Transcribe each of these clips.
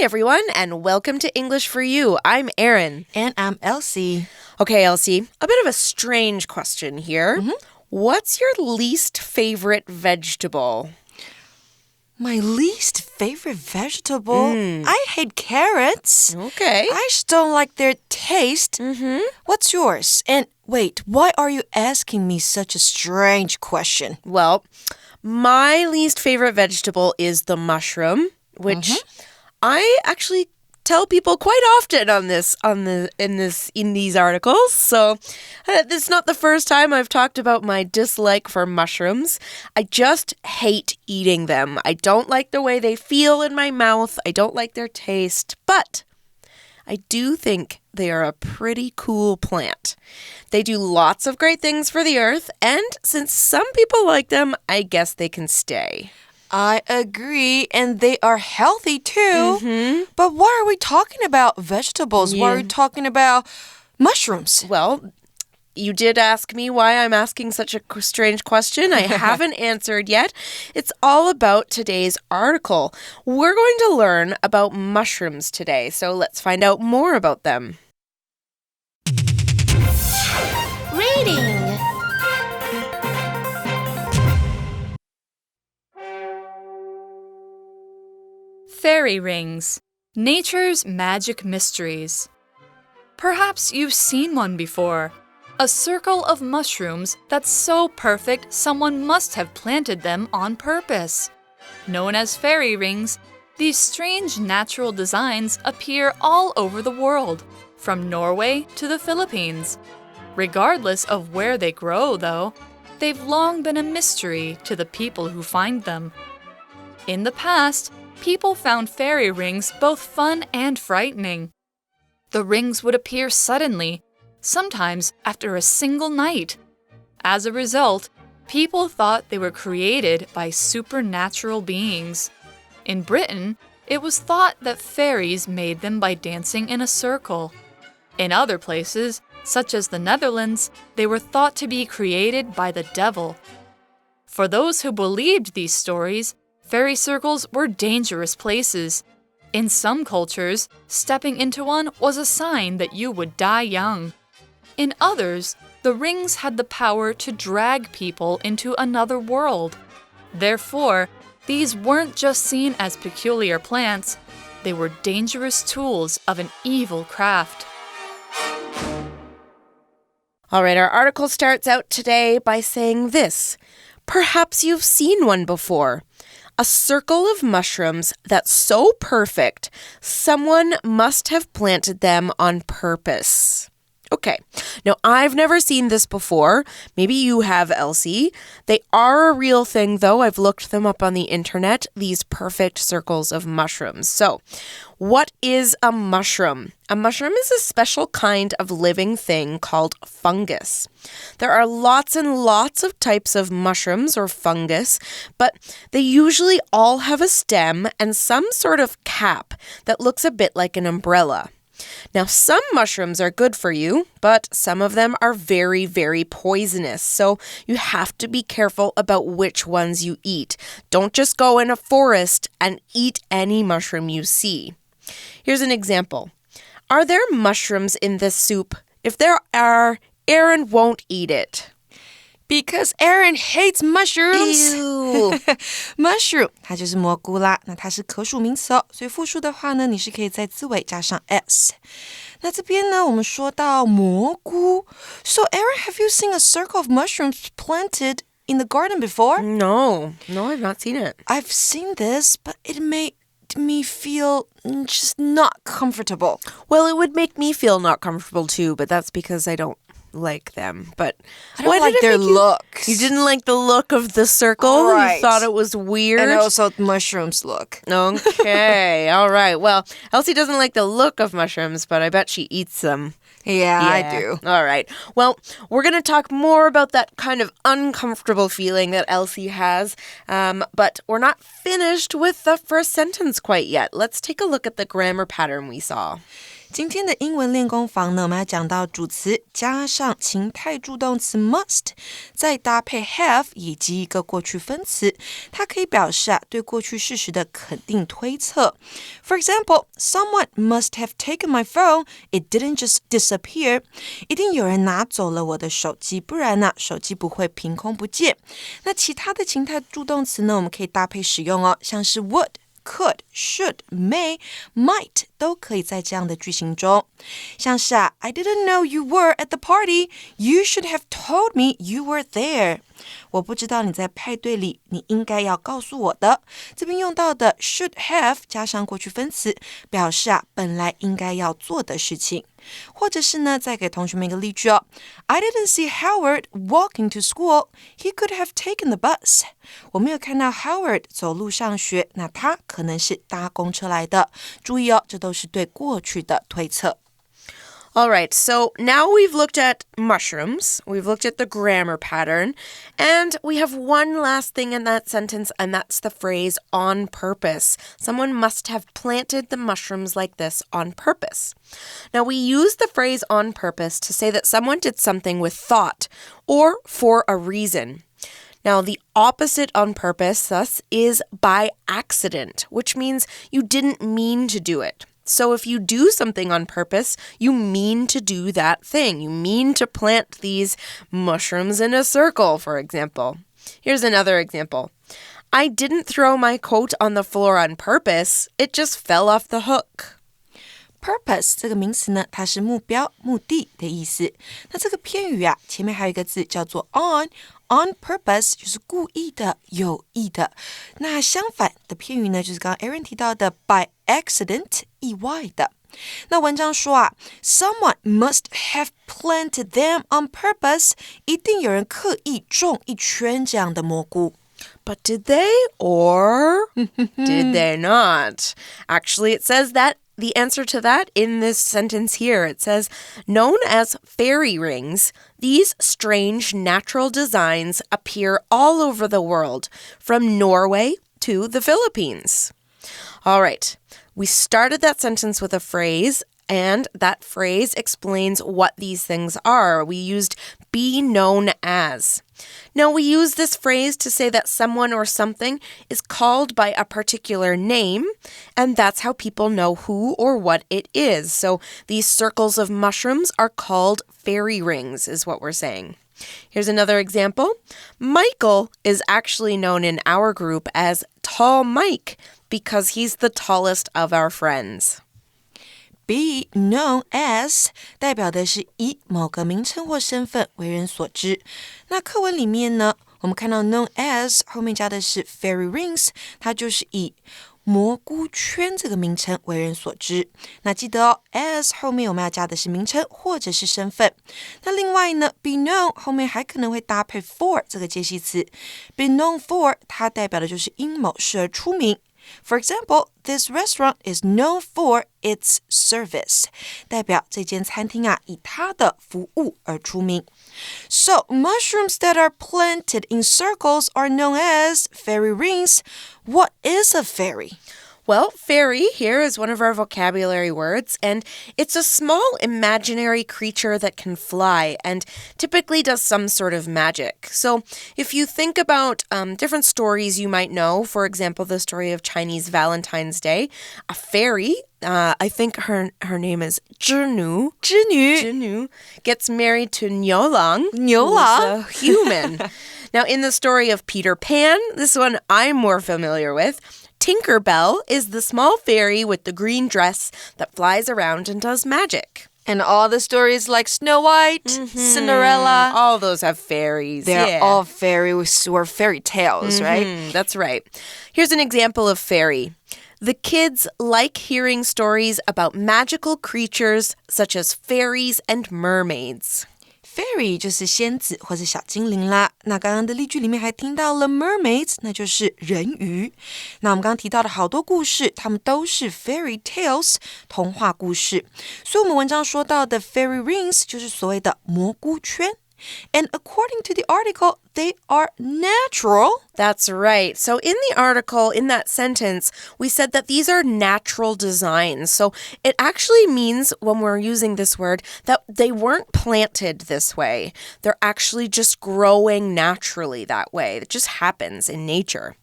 everyone, and welcome to English for You. I'm Erin. And I'm Elsie. Okay, Elsie, a bit of a strange question here. What's your least favorite vegetable? My least favorite vegetable? I hate carrots. Okay. I just don't like their taste. What's yours? And wait, why are you asking me such a strange question? Well, my least favorite vegetable is the mushroom, which I actually tell people quite often in these articles. So this is not the first time I've talked about my dislike for mushrooms. I just hate eating them. I don't like the way they feel in my mouth. I don't like their taste, but I do think they are a pretty cool plant. They do lots of great things for the earth, and since some people like them, I guess they can stay. I agree, and they are healthy too. But why are we talking about vegetables? Why are we talking about mushrooms? Well, you did ask me why I'm asking such a strange question. I haven't answered yet. It's all about today's article. We're going to learn about mushrooms today, so let's find out more about them. Reading. Fairy rings, nature's magic mysteries. Perhaps you've seen one before. A circle of mushrooms that's so perfect someone must have planted them on purpose. Known as fairy rings, these strange natural designs appear all over the world, from Norway to the Philippines. Regardless of where they grow, though, they've long been a mystery to the people who find them. In the past, people found fairy rings both fun and frightening. The rings would appear suddenly, sometimes after a single night. As a result, people thought they were created by supernatural beings. In Britain, it was thought that fairies made them by dancing in a circle. In other places, such as the Netherlands, they were thought to be created by the devil. For those who believed these stories, fairy circles were dangerous places. In some cultures, stepping into one was a sign that you would die young. In others, the rings had the power to drag people into another world. Therefore, these weren't just seen as peculiar plants, they were dangerous tools of an evil craft. All right, our article starts out today by saying this. Perhaps you've seen one before. A circle of mushrooms that's so perfect, someone must have planted them on purpose. Okay, now I've never seen this before. Maybe you have, Elsie. They are a real thing, though. I've looked them up on the internet, these perfect circles of mushrooms. So, what is a mushroom? A mushroom is a special kind of living thing called fungus. There are lots and lots of types of mushrooms or fungus, but they usually all have a stem and some sort of cap that looks a bit like an umbrella. Now, some mushrooms are good for you, but some of them are very, very poisonous, so you have to be careful about which ones you eat. Don't just go in a forest and eat any mushroom you see. Here's an example. Are there mushrooms in this soup? If there are, Erin won't eat it. Because Erin hates mushrooms. Ew. Mushroom 它就是蘑菇啦，那它是可数名词哦，所以复数的话呢，你是可以在字尾加上 s。那这边呢，我们说到蘑菇。So Erin, have you seen a circle of mushrooms planted in the garden before? No, I've not seen it. I've seen this, but it made me feel just not comfortable. Well, it would make me feel not comfortable too, but that's because I don't like them. But I don't like their looks. You didn't like the look of the circle? Right. You thought it was weird? And also mushrooms look. Okay, all right. Well, Elsie doesn't like the look of mushrooms, but I bet she eats them. Yeah, I do. All right. Well, we're going to talk more about that kind of uncomfortable feeling that Elsie has, but we're not finished with the first sentence quite yet. Let's take a look at the grammar pattern we saw. 今天的英文练功房呢，我们要讲到主词加上情态助动词 must， 再搭配 have 以及一个过去分词，它可以表示对过去事实的肯定推测。For example, someone must have taken my phone. It didn't just disappear. 一定有人拿走了我的手机，不然呢，手机不会凭空不见。那其他的情态助动词呢，我们可以搭配使用哦，像是 would。could, should, may, might 都可以在这样的句型中。像是I didn't know you were at the party. You should have told me you were there. 我不知道你在派对里，你应该要告诉我的。这边用到的 should have 加上过去分词，表示本来应该要做的事情。或者是呢，再给同学们一个例句哦。I didn't see Howard walking to school. He could have taken the bus. 我没有看到 Howard 走路上学，那他可能是搭公车来的。注意哦，这都是对过去的推测。All right, so now we've looked at mushrooms, we've looked at the grammar pattern, and we have one last thing in that sentence, and that's the phrase on purpose. Someone must have planted the mushrooms like this on purpose. Now, we use the phrase on purpose to say that someone did something with thought or for a reason. Now, the opposite on purpose, thus, is by accident, which means you didn't mean to do it. So if you do something on purpose, you mean to do that thing. You mean to plant these mushrooms in a circle, for example. Here's another example. I didn't throw my coat on the floor on purpose. It just fell off the hook. Purpose 这个名词呢，它是目标、目的的意思。那这个片语前面还有一个字叫做 on purpose 就是故意的、有意的。那相反的片语呢，就是刚刚 Aaron 提到的 by accident 意外的。那文章说someone must have planted them on purpose， 一定有人刻意种一圈这样的蘑菇。But did they or did they not? Actually, it says that the answer to that in this sentence here. It says, known as fairy rings, these strange natural designs appear all over the world, from Norway to the Philippines. All right, we started that sentence with a phrase, and that phrase explains what these things are. We used be known as. Now, we use this phrase to say that someone or something is called by a particular name, and that's how people know who or what it is. So these circles of mushrooms are called fairy rings, is what we're saying. Here's another example. Michael is actually known in our group as Tall Mike because he's the tallest of our friends. Be known as 代表的是以某个名称或身份为人所知。那课文里面呢，我们看到 known as 后面加的是 fairy rings， 它就是以蘑菇圈这个名称为人所知。那记得as 后面我们要加的是名称或者是身份。那另外呢 be known 后面还可能会搭配 for 这个介系词。be known for 它代表的就是因某事而出名。For example, this restaurant is known for its service. 代表这间餐厅以它的服务而出名。So, mushrooms that are planted in circles are known as fairy rings. What is a fairy? Well, fairy here is one of our vocabulary words, and it's a small imaginary creature that can fly and typically does some sort of magic. So if you think about different stories you might know, for example, the story of Chinese Valentine's Day, a fairy, I think her name is 织女, gets married to Niulang, who's a human. Now, in the story of Peter Pan, this one I'm more familiar with, Tinkerbell is the small fairy with the green dress that flies around and does magic. And all the stories like Snow White, Cinderella. All those have fairies. They're all fairies or fairy tales, right? That's right. Here's an example of fairy. The kids like hearing stories about magical creatures such as fairies and mermaids. Fairy 就是仙子或者小精灵啦。那刚刚的例句里面还听到了 mermaids， 那就是人鱼。那我们刚刚提到的好多故事，它们都是 fairy tales 童话故事。所以我们文章说到的 fairy rings 就是所谓的蘑菇圈。And according to the article, they are natural. That's right. So in the article, in that sentence, we said that these are natural designs. So it actually means, when we're using this word, that they weren't planted this way. They're actually just growing naturally that way. It just happens in nature.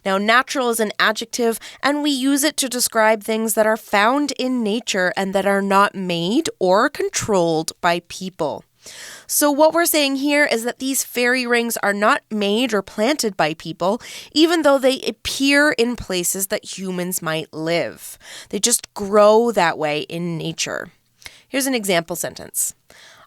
Now, natural is an adjective, and we use it to describe things that are found in nature and that are not made or controlled by people. So what we're saying here is that these fairy rings are not made or planted by people, even though they appear in places that humans might live. They just grow that way in nature. Here's an example sentence.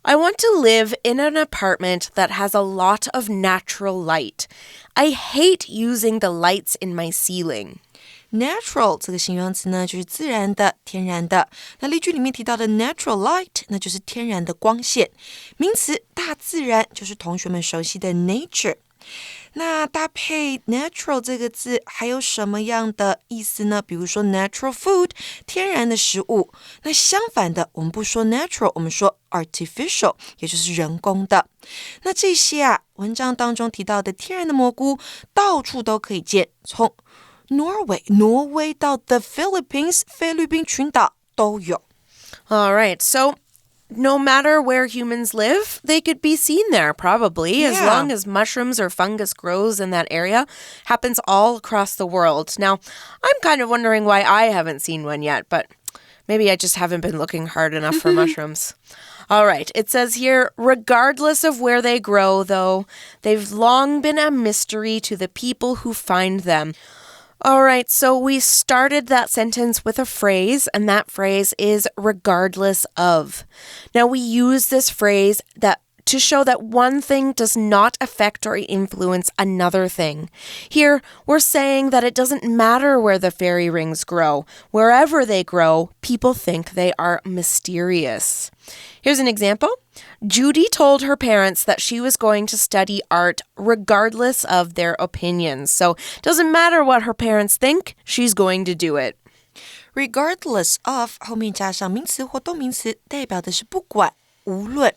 I want to live in an apartment that has a lot of natural light. I hate using the lights in my ceiling.Natural 这个形容词呢，就是自然的、天然的。那例句里面提到的 natural light， 那就是天然的光线。名词大自然就是同学们熟悉的 nature。那搭配 natural 这个字还有什么样的意思呢？比如说 natural food， 天然的食物。那相反的，我们不说 natural， 我们说 artificial， 也就是人工的。那这些文章当中提到的天然的蘑菇，到处都可以见，从挪威到 the Philippines 菲律宾群岛都有。All right, so no matter where humans live, they could be seen there probably, as long as mushrooms or fungus grows in that area. Happens all across the world. Now, I'm kind of wondering why I haven't seen one yet, but maybe I just haven't been looking hard enough for mushrooms. All right, it says here, regardless of where they grow, though, they've long been a mystery to the people who find them.All right, so we started that sentence with a phrase, and that phrase is regardless of. Now, we use this phrase to show that one thing does not affect or influence another thing. Here, we're saying that it doesn't matter where the fairy rings grow. Wherever they grow, people think they are mysterious. Here's an example.Judy told her parents that she was going to study art regardless of their opinions. So it doesn't matter what her parents think, she's going to do it. Regardless of 后面加上名词或动名词，代表的是不管无论。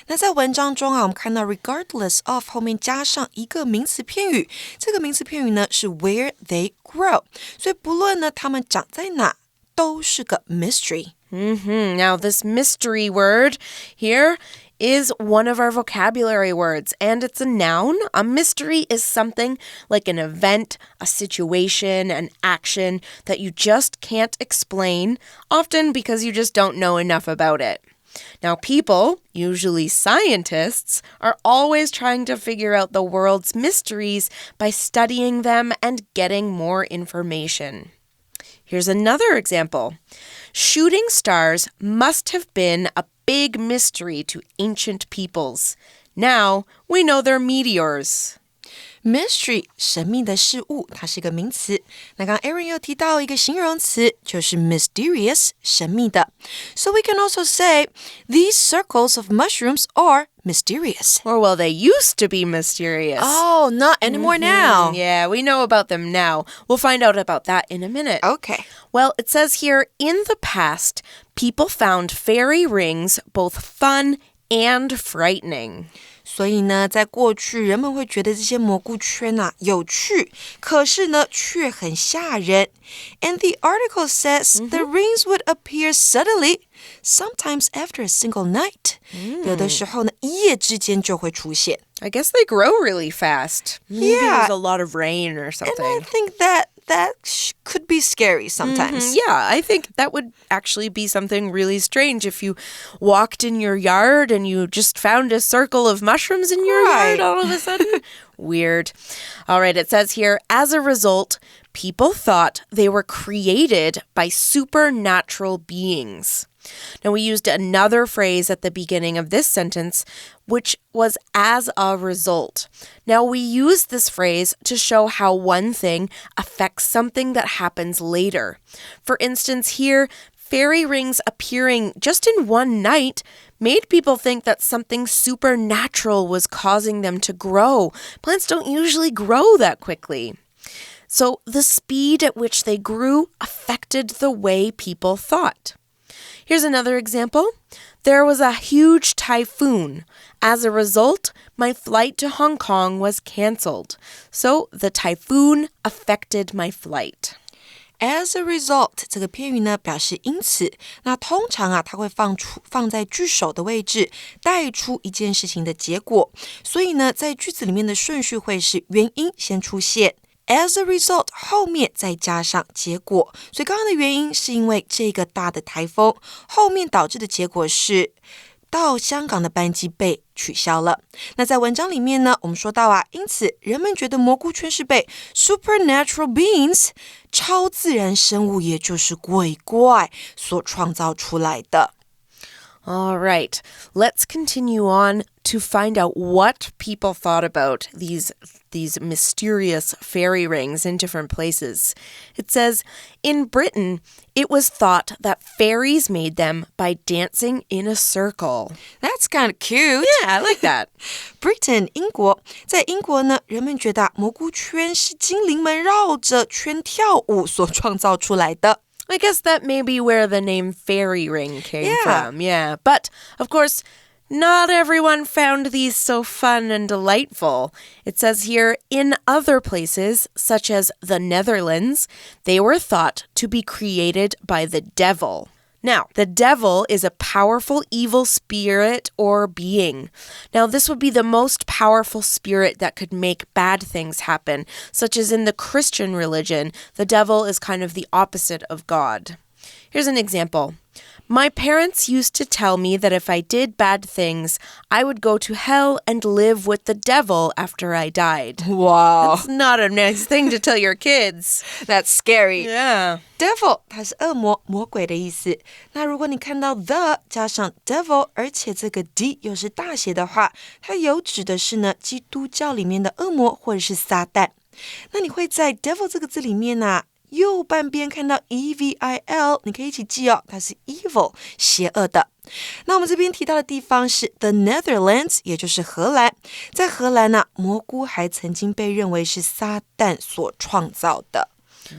那在文章中我们看到 regardless of 后面加上一个名词片语，这个名词片语呢是 where they grow， 所以不论呢它们长在哪，都是个 mystery。Now, this mystery word here is one of our vocabulary words, and it's a noun. A mystery is something like an event, a situation, an action that you just can't explain, often because you just don't know enough about it. Now, people, usually scientists, are always trying to figure out the world's mysteries by studying them and getting more information.Here's another example. Shooting stars must have been a big mystery to ancient peoples. Now we know they're meteors.Mystery 神秘的事物，它是一个名词。那刚刚 Aaron 又提到一个形容词，就是 mysterious 神秘的。So we can also say these circles of mushrooms are mysterious. Or well, they used to be mysterious. Oh, not anymore now. Yeah, we know about them now. We'll find out about that in a minute. Okay. Well, it says here, in the past, people found fairy rings both fun and frightening.所以呢，在过去人们会觉得这些蘑菇圈有趣，可是呢却很吓人。And the article says the rings would appear suddenly, sometimes after a single night. 有的时候呢，一夜之间就会出现。I guess they grow really fast. Maybe there's a lot of rain or something. And I think that could be scary sometimes. Yeah, I think that would actually be something really strange if you walked in your yard and you just found a circle of mushrooms in your yard all of a sudden. Weird. All right, it says here, as a result, people thought they were created by supernatural beings. Now, we used another phrase at the beginning of this sentence, which was as a result. Now, we use this phrase to show how one thing affects something that happens later. For instance, here, fairy rings appearing just in one night made people think that something supernatural was causing them to grow. Plants don't usually grow that quickly. So the speed at which they grew affected the way people thought. Here's another example. There was a huge typhoon. As a result, my flight to Hong Kong was canceled. So the typhoon affected my flight. As a result, 这个片语呢表示因此，那通常它会放在句首的位置，带出一件事情的结果。所以呢，在句子里面的顺序会是原因先出现。As a result 后面再加上结果，所以刚刚的原因是因为这个大的台风，后面导致的结果是到香港的班机被取消了。那在文章里面呢，我们说到因此人们觉得蘑菇圈是被 supernatural beings 超自然生物，也就是鬼怪所创造出来的。All right, let's continue on to find out what people thought about these mysterious fairy rings in different places. It says, in Britain, it was thought that fairies made them by dancing in a circle. That's kind of cute. Yeah, I like that. Britain, 英国，在英国呢，人们觉得蘑菇圈是精灵们绕着圈跳舞所创造出来的。I guess that may be where the name fairy ring came from. Yeah, but of course, not everyone found these so fun and delightful. It says here, in other places, such as the Netherlands, they were thought to be created by the devil. Now, the devil is a powerful evil spirit or being. Now, this would be the most powerful spirit that could make bad things happen, such as in the Christian religion, the devil is kind of the opposite of God. Here's an example. My parents used to tell me that if I did bad things, I would go to hell and live with the devil after I died. Wow. That's not a nice thing to tell your kids. That's scary. Yeah. Devil 它是恶魔、魔鬼的意思。那如果你看到 the 加上 devil， 而且这个 D 又是大写的话，它有指的是呢基督教里面的恶魔或者是撒旦。那你会在 devil 这个字里面右半边看到 evil， 你可以一起记它是 evil， 邪恶的。那我们这边提到的地方是 the Netherlands， 也就是荷兰。在荷兰蘑菇还曾经被认为是撒旦所创造的。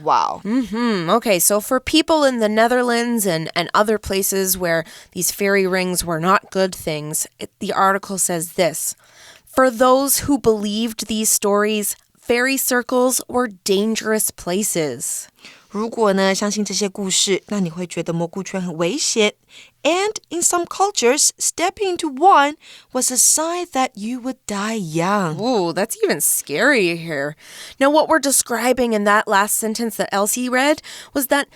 Wow. Okay, so for people in the Netherlands and other places where these fairy rings were not good things, the article says this. For those who believed these stories, fairy circles were dangerous places. 如果呢相信这些故事，那你会觉得蘑菇圈很危险。And in some cultures, stepping into one was a sign that you would die young. Ooh, that's even scary here. Now, what we're describing in that last sentence that Elsie read was that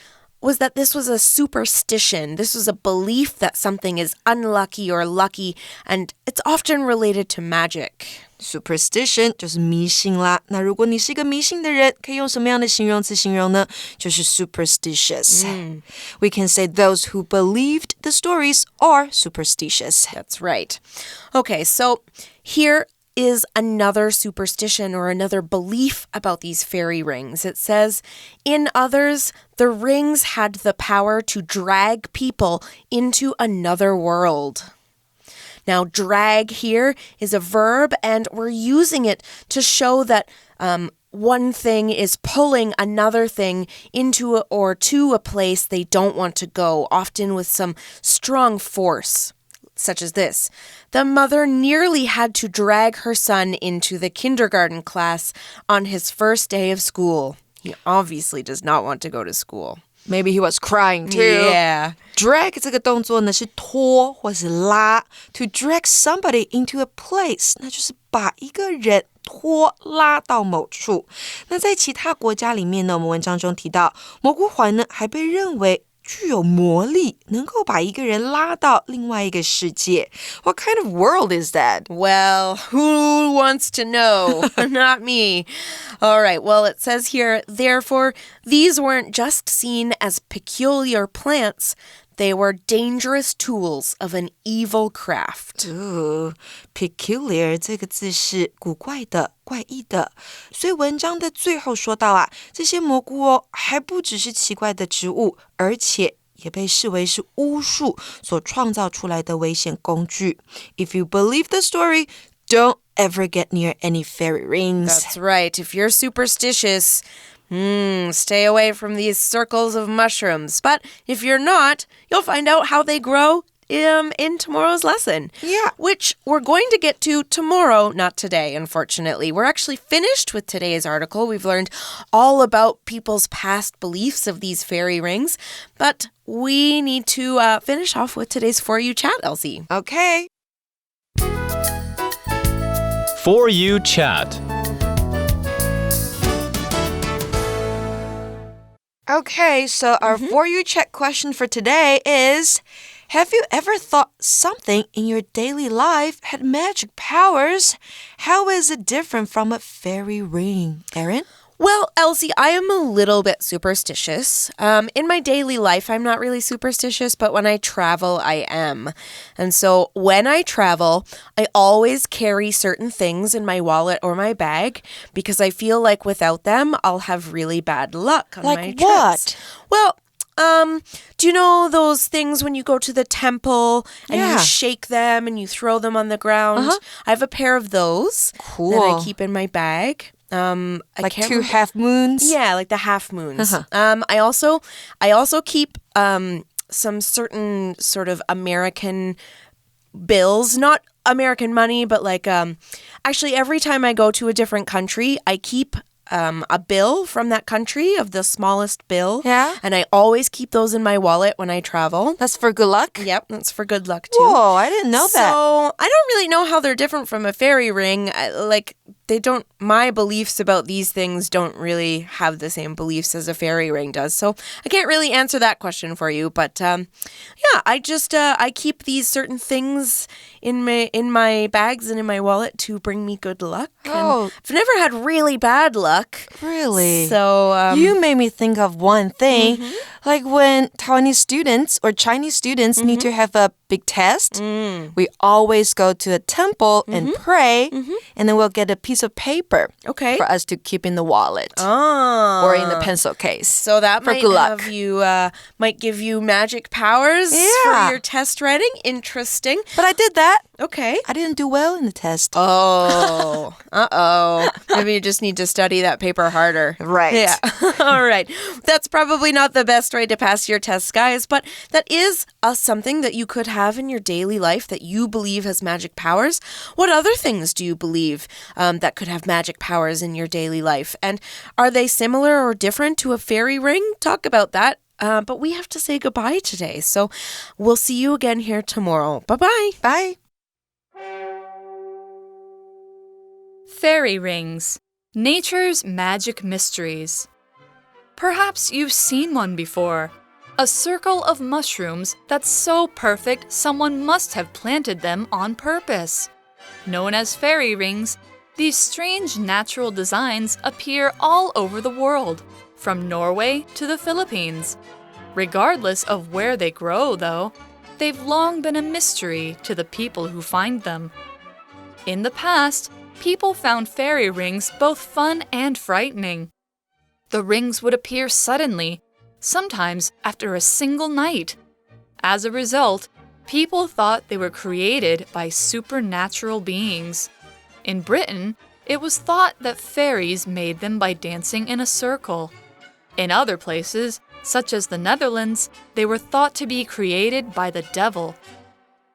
this was a superstition. This was a belief that something is unlucky or lucky, and it's often related to magic. Superstition 就是迷信啦。那如果你是一个迷信的人，可以用什么样的形容词形容呢？就是 superstitious. We can say those who believed the stories are superstitious. That's right. Okay, so here is another superstition or another belief about these fairy rings. It says, in others, the rings had the power to drag people into another world. Now, drag here is a verb, and we're using it to show that one thing is pulling another thing into or to a place they don't want to go, often with some strong force. Such as this. The mother nearly had to drag her son into the kindergarten class on his first day of school. He obviously does not want to go to school. Maybe he was crying too. Yeah. Drag 这个动作呢是拖或是拉。To drag somebody into a place， 那就是把一个人拖拉到某处。那在其他国家里面呢，我们文章中提到，蘑菇环呢还被认为具有魔力，能够把一个人拉到另外一个世界。What kind of world is that? Well, who wants to know? Not me. All right, well, it says here, therefore, these weren't just seen as peculiar plants. They were dangerous tools of an evil craft. Peculiar 这个字是古怪的、怪异的。所以文章的最后说到这些蘑菇还不只是奇怪的植物，而且也被视为是巫术所创造出来的危险工具。If you believe the story, don't ever get near any fairy rings. That's right. If you're superstitious, Stay away from these circles of mushrooms. But if you're not, you'll find out how they grow in tomorrow's lesson. Yeah. Which we're going to get to tomorrow, not today, unfortunately. We're actually finished with today's article. We've learned all about people's past beliefs of these fairy rings. But we need to finish off with today's For You chat, Elsie. Okay. For You chat. Okay, so our For You chat question for today is, have you ever thought something in your daily life had magic powers? How is it different from a fairy ring? Erin? Well, Elsie, I am a little bit superstitious. In my daily life, I'm not really superstitious, but when I travel, I am. And so when I travel, I always carry certain things in my wallet or my bag because I feel like without them, I'll have really bad luck on my trips. Like what? Well, do you know those things when you go to the temple and you shake them and you throw them on the ground? I have a pair of those that I keep in my bag. Like two half moons? Yeah, like the half moons. I also keep some certain sort of American bills, not American money, but like actually every time I go to a different country, I keep a bill from that country of the smallest bill. Yeah. And I always keep those in my wallet when I travel. That's for good luck? Yep, that's for good luck too. Whoa, I didn't know that. So I don't really know how they're different from a fairy ring. My beliefs about these things don't really have the same beliefs as a fairy ring does. So I can't really answer that question for you. But I keep these certain things in my bags and in my wallet to bring me good luck. Oh. And I've never had really bad luck. Really? So you made me think of one thing. Like when Taiwanese students or Chinese students need to have a big test, we always go to a temple and pray, and then we'll get a piece of paper for us to keep in the wallet or in the pencil case. So that for good luck. Might give you magic powers for your test writing. Interesting. But I did that. Okay. I didn't do well in the test. Oh, maybe you just need to study that paper harder. Right. Yeah. All right. That's probably not the best way to pass your tests, guys, but that is something that you could have in your daily life that you believe has magic powers. What other things do you believe that could have magic powers in your daily life? And are they similar or different to a fairy ring? Talk about that. But we have to say goodbye today. So we'll see you again here tomorrow. Bye-bye. Bye. Fairy rings, nature's magic mysteries. Perhaps you've seen one before. A circle of mushrooms that's so perfect someone must have planted them on purpose. Known as fairy rings, these strange natural designs appear all over the world, from Norway to the Philippines. Regardless of where they grow, though, they've long been a mystery to the people who find them. In the past, people found fairy rings both fun and frightening. The rings would appear suddenly, sometimes after a single night. As a result, people thought they were created by supernatural beings. In Britain, it was thought that fairies made them by dancing in a circle. In other places, such as the Netherlands, they were thought to be created by the devil.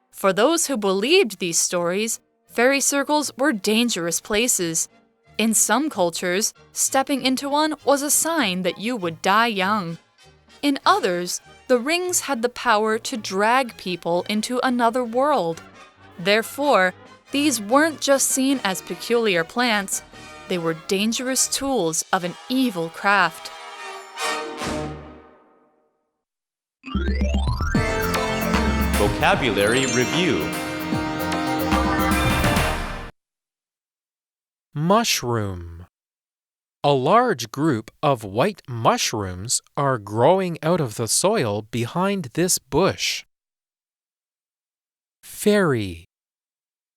For those who believed these stories, fairy circles were dangerous places. In some cultures, stepping into one was a sign that you would die young. In others, the rings had the power to drag people into another world. Therefore, these weren't just seen as peculiar plants, they were dangerous tools of an evil craft. Vocabulary Review. Mushroom. A large group of white mushrooms are growing out of the soil behind this bush. Fairy.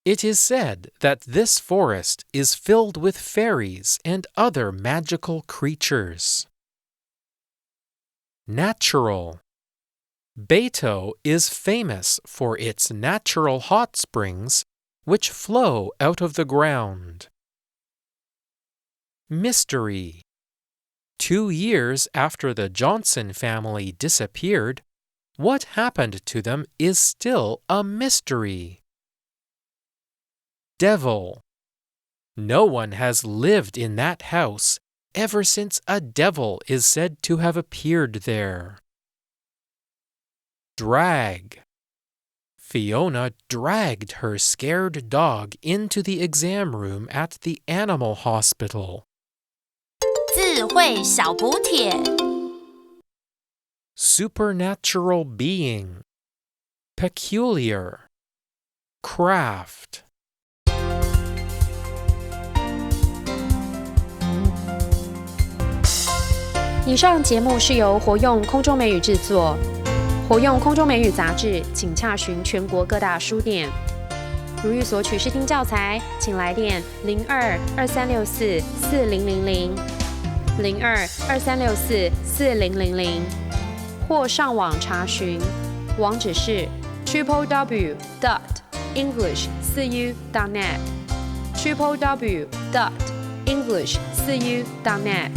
It is said that this forest is filled with fairies and other magical creatures. Natural. Beito is famous for its natural hot springs which flow out of the ground. Mystery. 2 years after the Johnson family disappeared, what happened to them is still a mystery. Devil. No one has lived in that house ever since a devil is said to have appeared there. Drag. Fiona dragged her scared dog into the exam room at the animal hospital. 智慧小补帖 Supernatural being. Peculiar. Craft. 以上节目是由活用空中美语制作，活用空中美语杂志，请洽询全国各大书店。如欲索取试听教材，请来电02-2364-4000 02-2364-4000，或上网查询，网址是 www.english4u.net www.english4u.net